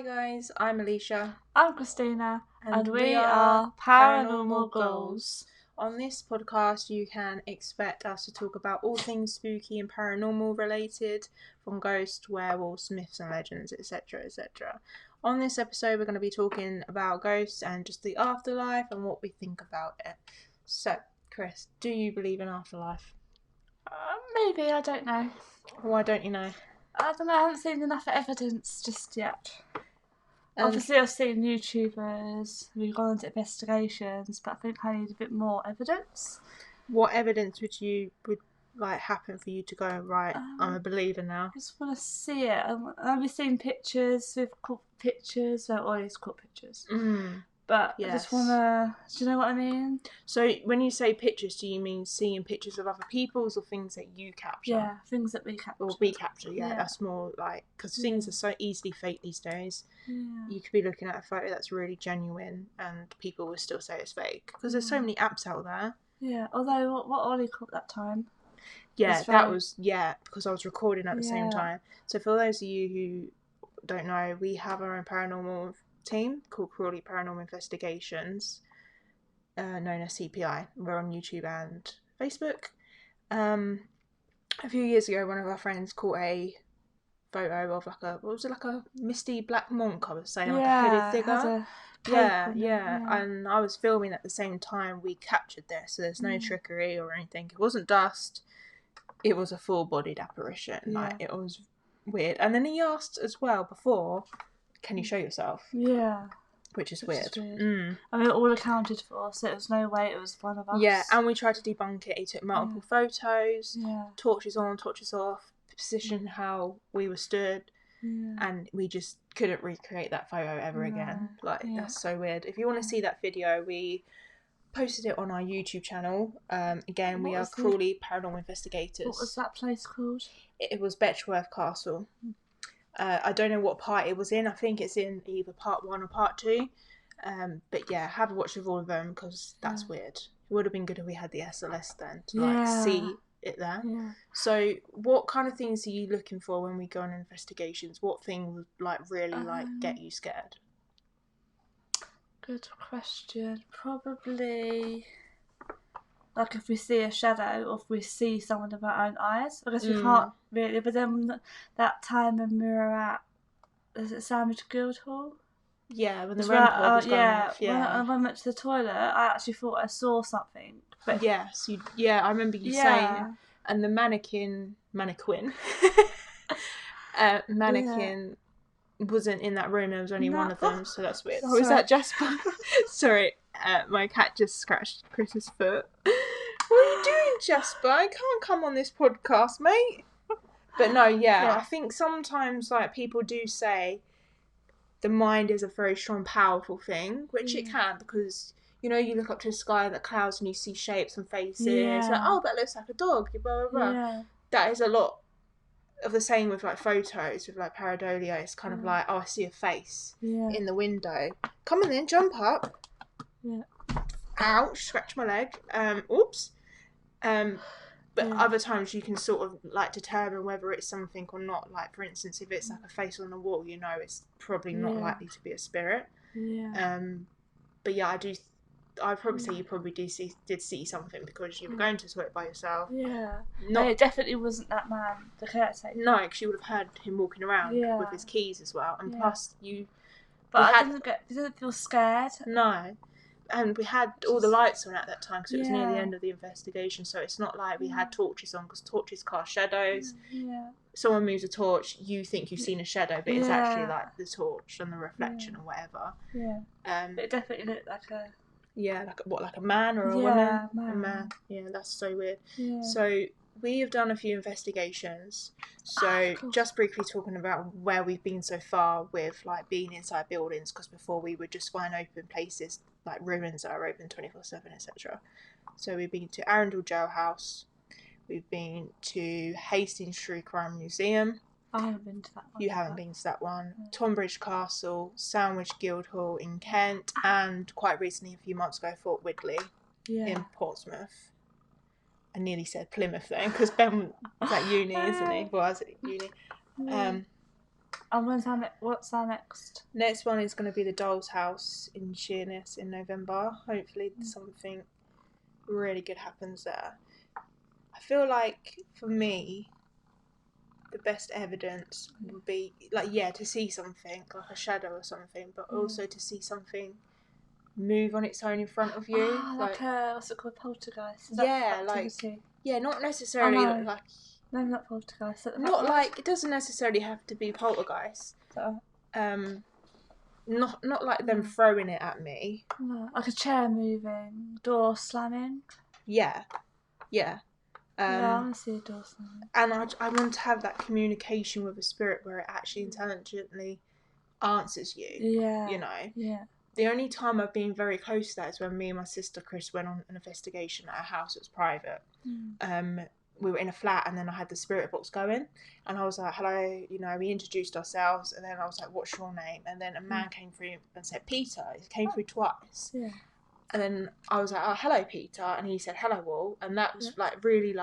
guys, I'm Alicia. I'm Christina, and we are Paranormal Goals. On this podcast, you can expect us to talk about all things spooky and paranormal related, from ghosts, werewolves, myths and legends, etc., etc. On this episode, we're going to be talking about ghosts and just the afterlife and what we think about it. So, Chris, do you believe in afterlife? Maybe, I don't know. Why don't you know? I don't know, I haven't seen enough evidence just yet. Obviously, I've seen YouTubers who've gone into investigations, but I think I need a bit more evidence. What evidence would happen for you to go, right, I'm a believer now? I just want to see it. I've seen pictures, we've caught pictures, well, always caught pictures. But yes. I just want to, do you know what I mean? So when you say pictures, do you mean seeing pictures of other people's or things that you capture? Yeah, things that we capture. Or we capture, yeah. That's more like, because things are so easily fake these days. Yeah. You could be looking at a photo that's really genuine and people will still say it's fake. Because there's so many apps out there. Yeah, although what Ollie caught that time. Yeah, because I was recording at the same time. So for those of you who don't know, we have our own paranormal team called Crawley Paranormal Investigations, known as CPI. We're on YouTube and Facebook. A few years ago, one of our friends caught a photo of like a misty black monk, I was saying, like a hooded figure. And I was filming at the same time we captured this, so there's no trickery or anything. It wasn't dust, it was a full-bodied apparition. Like, it was weird. And then he asked as well before, can you show yourself? Yeah. Which is weird. I mean, all accounted for, so it was no way it was one of us. Yeah, and we tried to debunk it. He took multiple photos, torches on, torches off, positioned how we were stood, and we just couldn't recreate that photo ever again. That's so weird. If you want to see that video, we posted it on our YouTube channel. Again, we are Crawley Paranormal Investigators. What was that place called? It was Betchworth Castle. I don't know what part it was in. I think it's in either part 1 or part 2. But yeah, have a watch of all of them because that's weird. It would have been good if we had the SLS then to see it there. Yeah. So what kind of things are you looking for when we go on investigations? What thing would really get you scared? Good question. Probably like if we see a shadow or if we see someone with our own eyes. I guess we can't really, but then that time when we were at, is it Sandwich Guildhall? Yeah, when the REM pod was going off. When I went to the toilet, I actually thought I saw something. But yes, I remember you saying it. And the mannequin wasn't in that room. There was only one of them, so that's weird. Oh, is that Jasper? Sorry, my cat just scratched Chris's foot. What are you doing, Jasper? I can't come on this podcast, mate. But no, I think sometimes people do say the mind is a very strong, powerful thing, which it can, because you look up to the sky, the clouds, and you see shapes and faces. Like, oh, that looks like a dog. Blah blah blah. Yeah. That is a lot of the same with photos with pareidolia. It's kind of like, oh, I see a face in the window. Come on then, jump up. Yeah. Ouch! Scratch my leg. Oops. But other times you can sort of determine whether it's something or not. Like, for instance, if it's a face on the wall, it's probably not likely to be a spirit. Yeah. But yeah, I'd probably say you probably did see something because you were going to the toilet by yourself. Yeah. It definitely wasn't that man, the caretaker. No, because you would have heard him walking around with his keys as well. And plus you... But I didn't feel scared. No. And we had all the lights on at that time because it was near the end of the investigation. So it's not like we had torches on, because torches cast shadows. Yeah. Someone moves a torch, you think you've seen a shadow, but it's actually the torch and the reflection or whatever. Yeah. But it definitely looked like a... Yeah, like a man or a woman? A man. Yeah, that's so weird. Yeah. So we have done a few investigations. So just briefly talking about where we've been so far with being inside buildings, because before we would just find open places, like ruins that are open 24/7, etc. So we've been to Arundel Jailhouse. We've been to Hastings True Crime Museum. I haven't been to that one. You haven't been to that one. Yeah. Tonbridge Castle, Sandwich Guildhall in Kent, and quite recently, a few months ago, Fort Widley in Portsmouth. I nearly said Plymouth then, because Ben was at uni, isn't he? Well, I was at uni. And what's our next? Next one is going to be the Doll's House in Sheerness in November. Hopefully something really good happens there. I feel like, for me, the best evidence would be, like, to see something, like a shadow or something, but also to see something move on its own in front of you. Like what's it called, poltergeist? Not necessarily like... No, not poltergeist. Not like, it doesn't necessarily have to be poltergeist. Not like them throwing it at me. No, like a chair moving, door slamming. Yeah. I want to see a door slamming. And I want to have that communication with a spirit where it actually intelligently answers you. Yeah. You know? Yeah. The only time I've been very close to that is when me and my sister Chris went on an investigation at a house that was private. We were in a flat, and then I had the spirit box going, and I was like, hello, we introduced ourselves, and then I was like, what's your name? And then a man came through and said Peter. He came through twice. Yeah. And then I was like, oh, hello Peter, and he said hello all, and that was like really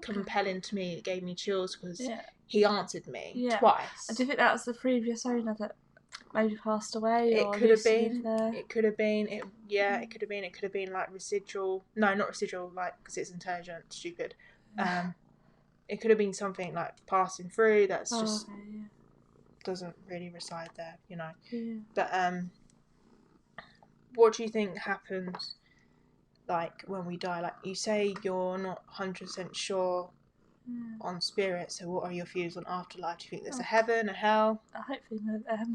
compelling to me. It gave me chills because he answered me twice. And do you think that was the previous owner that maybe passed away? It could have been. It could have been. It could have been. It could have been like residual. No, not residual. Like, because it's intelligent. Stupid. It could have been something like passing through that's just doesn't really reside there, But what do you think happens, like, when we die? Like, you say you're not 100% sure on spirit, so what are your views on afterlife? Do you think there's a heaven, a hell? I'm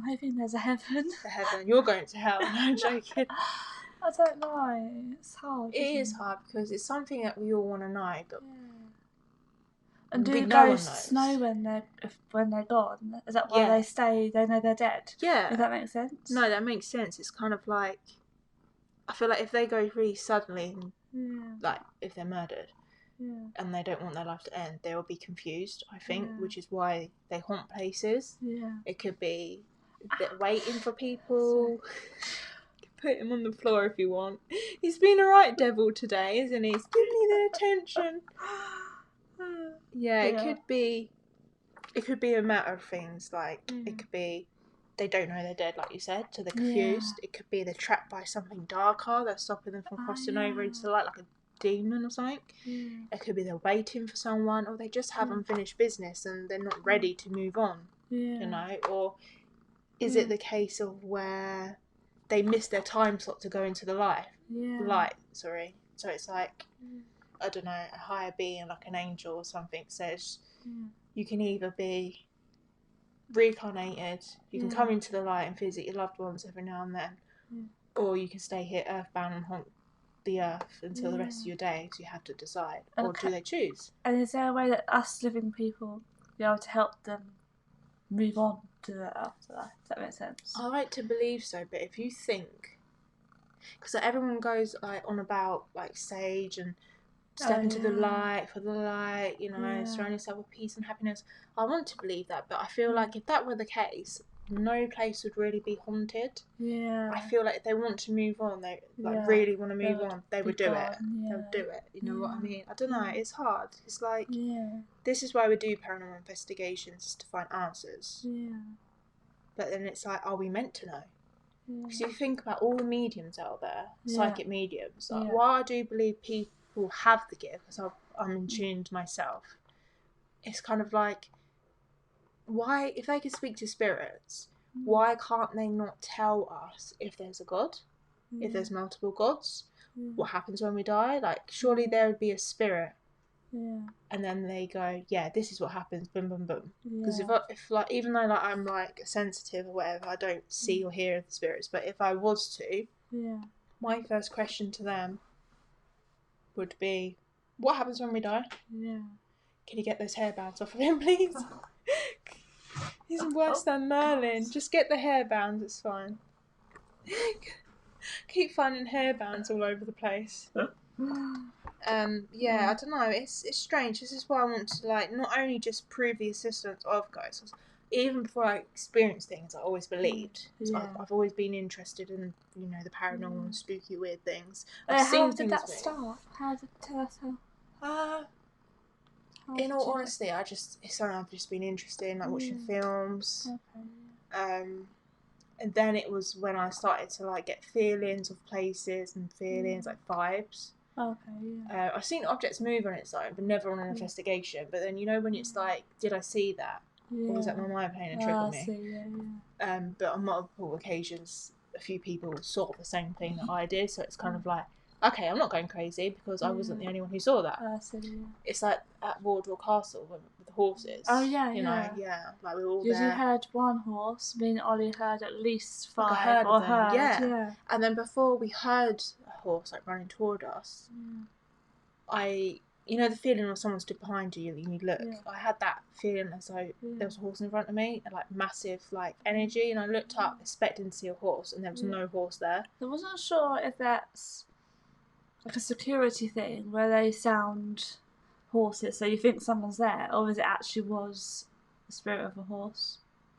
hoping there's a heaven. A heaven. You're going to hell. No, I'm joking. I don't know. It's hard. It is hard because it's something that we all want to know, but and do ghosts know when they're gone? Is that why they stay? They know they're dead. Yeah. Does that make sense? No, that makes sense. It's kind of like, I feel like if they go really suddenly, like if they're murdered, and they don't want their life to end, they will be confused. I think, which is why they haunt places. Yeah. It could be they're waiting for people. Put him on the floor if you want. He's been a right devil today, isn't he? He's giving you the attention. It could be a matter of things, like it could be they don't know they're dead, like you said, so they're confused. It could be they're trapped by something darker that's stopping them from crossing over into the light, like a demon or something. It could be they're waiting for someone, or they just have unfinished business and they're not ready to move on, or is it the case of where they miss their time slot to go into the light, so it's like, I don't know, a higher being, like an angel or something, says you can either be reincarnated, you can come into the light and visit your loved ones every now and then, or you can stay here earthbound and haunt the earth until the rest of your days. You have to decide. Or do they choose? And is there a way that us living people be able to help them move on to the afterlife? Does that make sense? I like to believe so, but if you think, because everyone goes like on about like sage and step into the light, for the light, surround yourself with peace and happiness. I want to believe that, but I feel like if that were the case, no place would really be haunted. Yeah. I feel like if they want to move on, they really want to move on, they would do it. Yeah. They would do it. You know what I mean? I don't know. It's hard. It's like, this is why we do paranormal investigations, is to find answers. Yeah. But then it's like, are we meant to know? Because you think about all the mediums out there, psychic mediums. Like, while I do believe people have the gift, because I'm in tune to myself, it's kind of like, why, if they could speak to spirits, why can't they not tell us if there's a god, if there's multiple gods, what happens when we die? Like, surely there would be a spirit, and then they go, this is what happens, boom boom boom. Because if like, even though like I'm like sensitive or whatever, I don't see or hear the spirits, but if I was to, my first question to them would be, what happens when we die? Yeah. Can you get those hairbands off of him, please? He's worse than Merlin. Just get the hairbands, it's fine. Keep finding hairbands all over the place. I don't know, it's strange. This is why I want to, like, not only just prove the existence of ghosts, even before I experienced things, I always believed. So I've always been interested in, the paranormal and spooky weird things. How did that start? How did tell us how? In all honesty, it's something I've just been interested in, like watching films. Okay. And then it was when I started to like get feelings of places and feelings like vibes. Okay, yeah. I've seen objects move on its own, but never on an investigation. But then when it's like, did I see that? Yeah. Or was that my mind playing a trick on me? I see, yeah. But on multiple occasions, a few people saw the same thing that I did. So it's kind of like, okay, I'm not going crazy because I wasn't the only one who saw that. I see, yeah. It's like at Wardwell Castle with the horses. Oh, yeah, you know, like we were all because there. you heard one horse, me and Ollie heard at least 5 like I heard or of them, heard, yeah. And then before we heard a horse like running toward us, the feeling of someone stood behind you and you look. Yeah. I had that feeling as though there was a horse in front of me, and like massive like energy, and I looked up expecting to see a horse, and there was no horse there. I wasn't sure if that's like a security thing where they sound horses, so you think someone's there, or is it actually was the spirit of a horse?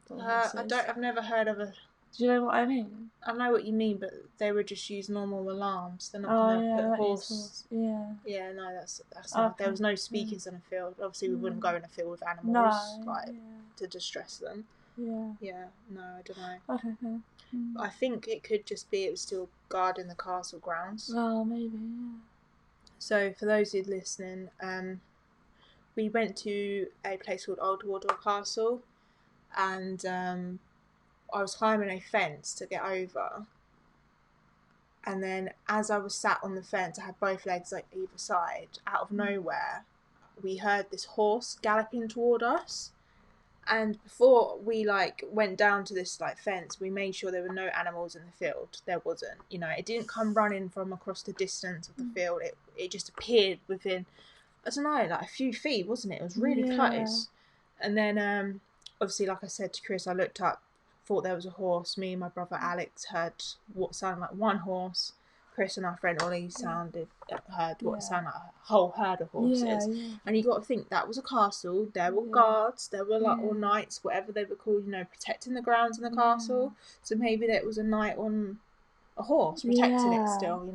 I've never heard of a. Do you know what I mean? I know what you mean, but they would just use normal alarms. They're not going to put a horse. Yeah. Yeah, no, that's not. There was no speakers in a field. Obviously, we wouldn't go in a field with animals to distress them. Yeah. Yeah, no, I don't know. Okay. I think it could just be it was still guarding the castle grounds. Well, maybe, yeah. So, for those who are listening, we went to a place called Old Wardwell Castle, and I was climbing a fence to get over, and then as I was sat on the fence, I had both legs like either side. Out of nowhere, we heard this horse galloping toward us, and before we like went down to this like fence, we made sure there were no animals in the field. There wasn't, it didn't come running from across the distance of the field. It just appeared within, I don't know, like a few feet, wasn't it? It was really close. And then obviously, like I said to Chris, I looked up, thought there was a horse. Me and my brother Alex heard what sounded like one horse. Chris and our friend Ollie heard what sounded like a whole herd of horses. And you got to think that was a castle. There were guards. There were like all knights, whatever they were called, protecting the grounds in the castle. So maybe there was a knight on a horse protecting it still,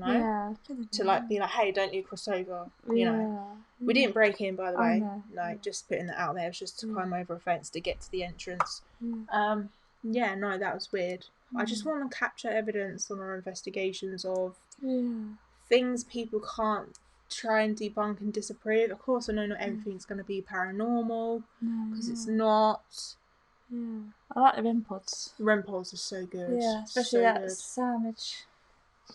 to like be like, hey, don't you cross over, We didn't break in, by the way. No, just putting that out there. It was just to climb over a fence to get to the entrance. No, that was weird. I just want to capture evidence on our investigations of things people can't try and debunk and disapprove. Of course, I know not everything's going to be paranormal, because it's not. Yeah, I like the REM pods. The REM pods are so good. Yeah, especially that sandwich.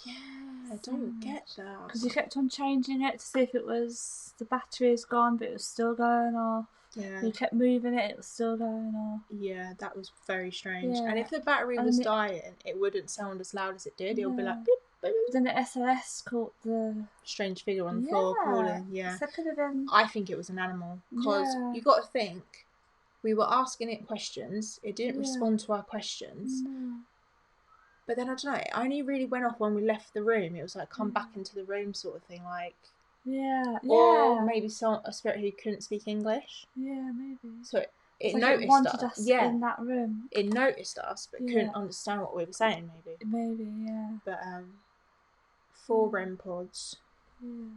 Yeah, I don't get that. Because you kept on changing it to see if it was the battery is gone, but it was still going off. Yeah. You kept moving it, it was still going off. Yeah, that was very strange. Yeah. And if the battery was dying, it wouldn't sound as loud as it did. It would be like beep, beep. But then the SOS caught the strange figure on the floor calling. Yeah. So that could have been. I think it was an animal, because you got to think, we were asking it questions. It didn't respond to our questions. No. But then I don't know. It only really went off when we left the room. It was like come back into the room sort of thing, like. Yeah. Or maybe a spirit who couldn't speak English. Yeah, maybe. So it like noticed it wanted us in that room. It noticed us, but couldn't understand what we were saying. Maybe, yeah. But 4 REM pods. Yeah.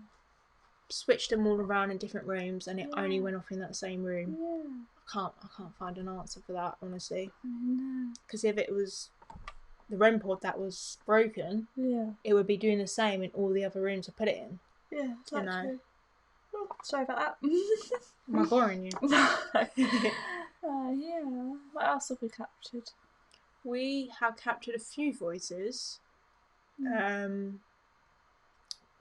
Switched them all around in different rooms, and it only went off in that same room. Yeah. I can't find an answer for that, honestly. No. Because if it was the REM pod that was broken, it would be doing the same in all the other rooms I put it in. Yeah, exactly. Oh, sorry about that. Am I boring you? Yeah. What else have we captured? We have captured a few voices.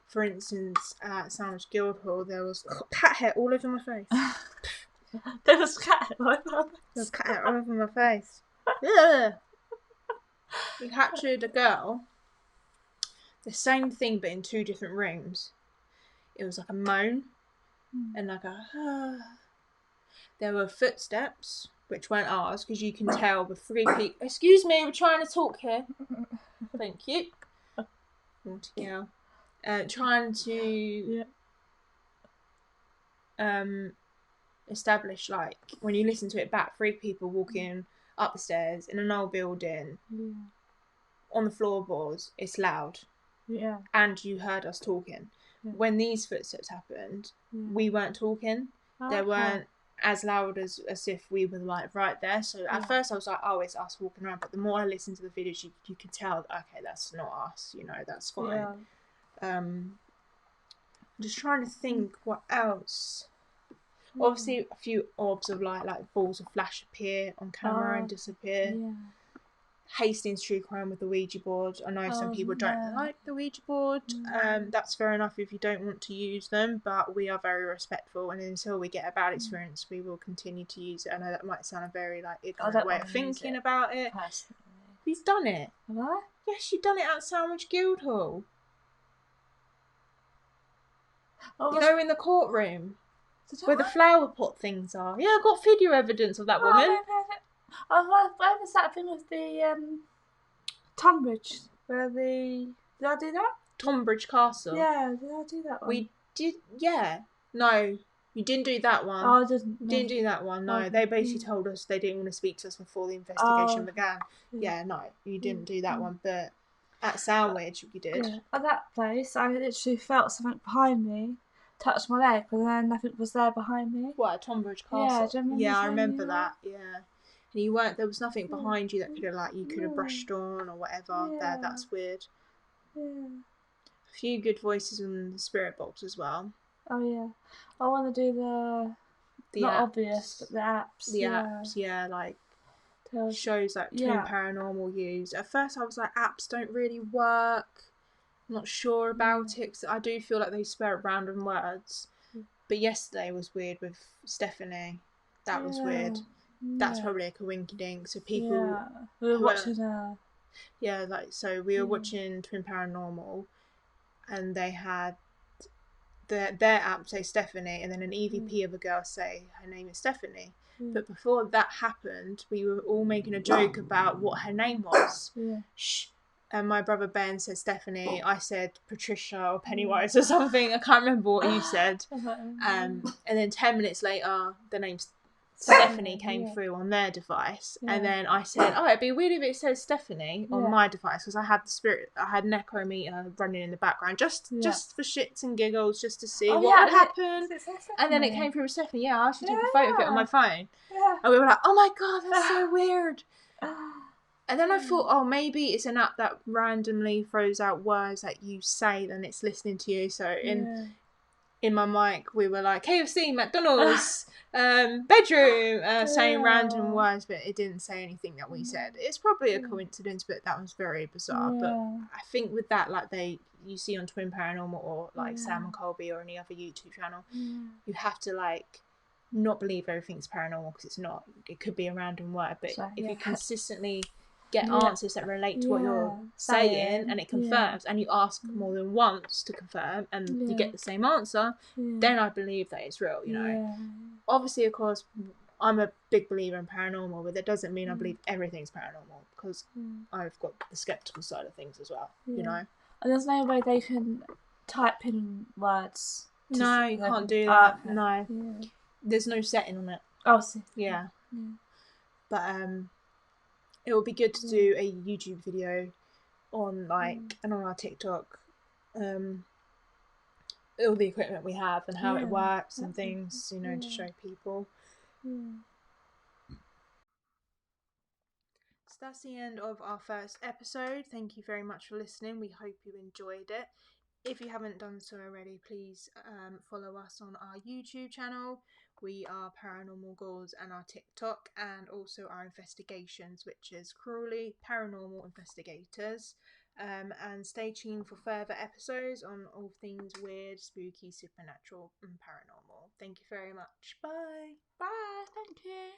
For instance, at Sandwich Guildhall, there was cat hair all over my face. There was cat hair all over my face. There was cat hair all over my face. Yeah. We captured a girl. The same thing, but in 2 different rooms. It was like a moan and like a. There were footsteps, which weren't ours, because you can tell the 3 people. Excuse me, we're trying to talk here. Thank you. Naughty girl. Trying to establish, like, when you listen to it back, 3 people walking up the stairs in an old building on the floorboards. It's loud. And you heard us talking. When these footsteps happened, we weren't talking. They weren't as loud as if we were like right there. So at first I was like, oh, it's us walking around. But the more I listened to the videos, you could tell, okay, that's not us. You know, that's fine. I'm just trying to think what else. Obviously, a few orbs of light, like balls of flash, appear on camera and disappear. Yeah. Hastings true crime with the Ouija board. I know some people don't like the Ouija board. That's fair enough if you don't want to use them, but we are very respectful, and until we get a bad experience, we will continue to use it. I know that might sound a very like ignorant way of thinking about it. Personally. You've done it. Have I? Yes, you've done it at Sandwich Guildhall. You know, in the courtroom where the flower pot things are. Yeah, I've got video evidence of that woman. Where was that thing with the Tunbridge? Did I do that? Tonbridge Castle. Yeah, did I do that one? We did, yeah. No, you didn't do that one. Oh, I didn't. No. Didn't do that one, no. They basically told us they didn't want to speak to us before the investigation began. Yeah, no, you didn't do that one, but at Sandwich you did. Yeah. At that place, I literally felt something behind me touch my leg, but then nothing was there behind me. What, at Tonbridge Castle? Yeah, I remember that, yeah. And you weren't, there was nothing behind you that could have, like, you could have brushed on or whatever. There, that's weird. Yeah. A few good voices in the spirit box as well. Oh yeah, I want to do the not apps. Obvious, but the apps. The apps, yeah, like shows like Twin Paranormal use. At first, I was like, apps don't really work. I'm not sure about it because I do feel like they spell random words. But yesterday was weird with Stephanie. That was weird. That's probably a coinkydink. So people we were watching so we were watching Twin Paranormal, and they had their app say Stephanie, and then an EVP of a girl say her name is Stephanie. But before that happened, we were all making a joke about what her name was. Shh. And my brother Ben said Stephanie. I said Patricia or Pennywise or something. I can't remember what you said. And then 10 minutes later, the name Stephanie came through on their device. And then I said, oh, it'd be weird if it says Stephanie on my device, because I had I had an echo meter running in the background just for shits and giggles, just to see what would happen. And then it came through with Stephanie. Yeah, I actually took a photo of it on my phone. And we were like, oh my God, that's so weird. And then I thought, oh, maybe it's an app that randomly throws out words that you say, then it's listening to you. So in my mic, we were like, KFC, McDonald's, bedroom, saying random words, but it didn't say anything that we said. It's probably a coincidence, but that was very bizarre. But I think with that, like you see on Twin Paranormal or like Sam and Colby or any other YouTube channel, you have to like not believe everything's paranormal, because it's not. It could be a random word, but if you consistently get answers that relate to what you're saying and it confirms, and you ask more than once to confirm and you get the same answer, then I believe that it's real, you know. Obviously, of course, I'm a big believer in paranormal, but that doesn't mean I believe everything's paranormal, because I've got the skeptical side of things as well, you know. And there's no way they can type in words. No, you can't do that. No. There's no setting on it. Oh, see. Yeah. But it would be good to do a YouTube video on and on our TikTok, all the equipment we have and how it works and things, you know, to show people. So that's the end of our first episode. Thank you very much for listening. We hope you enjoyed it. If you haven't done so already, please follow us on our YouTube channel. We are Paranormal Ghouls, and our TikTok, and also our investigations, which is Crawley Paranormal Investigators. And stay tuned for further episodes on all things weird, spooky, supernatural, and paranormal. Thank you very much. Bye. Bye. Thank you.